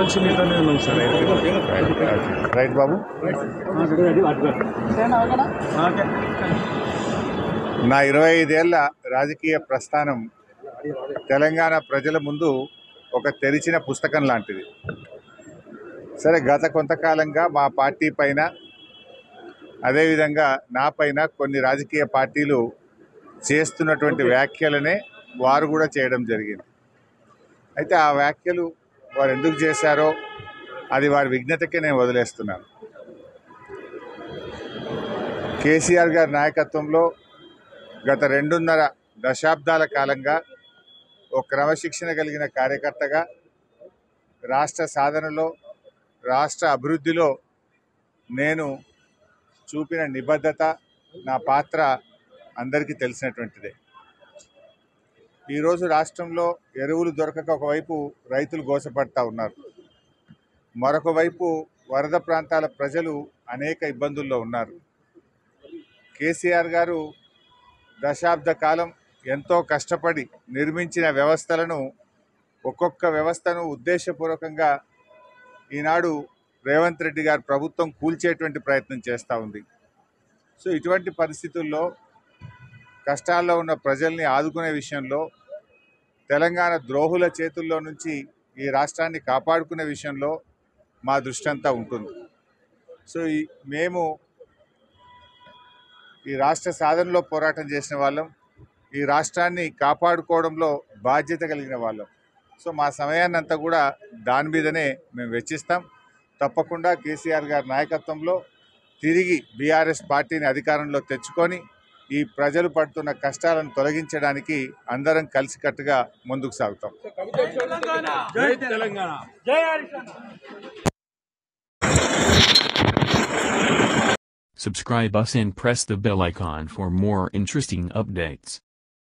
నుంచి మీతోనే ఉన్నాం సార్. రైట్ బాబు. నా 25 ఏళ్ల రాజకీయ ప్రస్థానం తెలంగాణ ప్రజల ముందు ఒక తెరిచిన పుస్తకం లాంటిది. సరే, గత కొంతకాలంగా మా పార్టీ పైన, అదేవిధంగా నా పైన కొన్ని రాజకీయ పార్టీలు చేస్తున్నటువంటి వ్యాఖ్యలనే వారు కూడా చేయడం జరిగింది. అయితే ఆ వ్యాఖ్యలు వారు ఎందుకు చేశారో అది వారి విజ్ఞతకే నేను వదిలేస్తున్నాను. కేసీఆర్ గారి నాయకత్వంలో గత 2.5 దశాబ్దాల కాలంగా ఒక క్రమశిక్షణ కలిగిన కార్యకర్తగా రాష్ట్ర సాధనలో, రాష్ట్ర అభివృద్ధిలో నేను చూపిన నిబద్ధత, నా పాత్ర అందరికీ తెలిసినటువంటిదే. ఈరోజు రాష్ట్రంలో ఎరువులు దొరకక ఒకవైపు రైతులు గోసపడతా ఉన్నారు, మరొక వైపు వరద ప్రాంతాల ప్రజలు అనేక ఇబ్బందుల్లో ఉన్నారు. కేసీఆర్ గారు దశాబ్ద కాలం ఎంతో కష్టపడి నిర్మించిన వ్యవస్థలను, ఒక్కొక్క వ్యవస్థను ఉద్దేశపూర్వకంగా ఈనాడు రేవంత్ రెడ్డి గారి ప్రభుత్వం కూల్చేటువంటి ప్రయత్నం చేస్తూ ఉంది. సో ఇటువంటి పరిస్థితుల్లో కష్టాల్లో ఉన్న ప్రజల్ని ఆదుకునే విషయంలో, తెలంగాణ ద్రోహుల చేతుల్లో నుంచి ఈ రాష్ట్రాన్ని కాపాడుకునే విషయంలో మా దృష్టి అంతా ఉంటుంది. సో మేము ఈ రాష్ట్ర సాధనలో పోరాటం చేసిన వాళ్ళం, ఈ రాష్ట్రాన్ని కాపాడుకోవడంలో బాధ్యత కలిగిన వాళ్ళం. సో మా సమయాన్ని అంతా కూడా దాని మీదనే మేము వెచ్చిస్తాం. తప్పకుండా కేసీఆర్ గారి నాయకత్వంలో తిరిగి బీఆర్ఎస్ పార్టీని అధికారంలో తెచ్చుకొని ఈ ప్రజలు పడుతున్న కష్టాలను తొలగించడానికి అందరం కలిసికట్టుగా ముందుకు సాగుతాం. Subscribe us and press the bell icon for more interesting updates.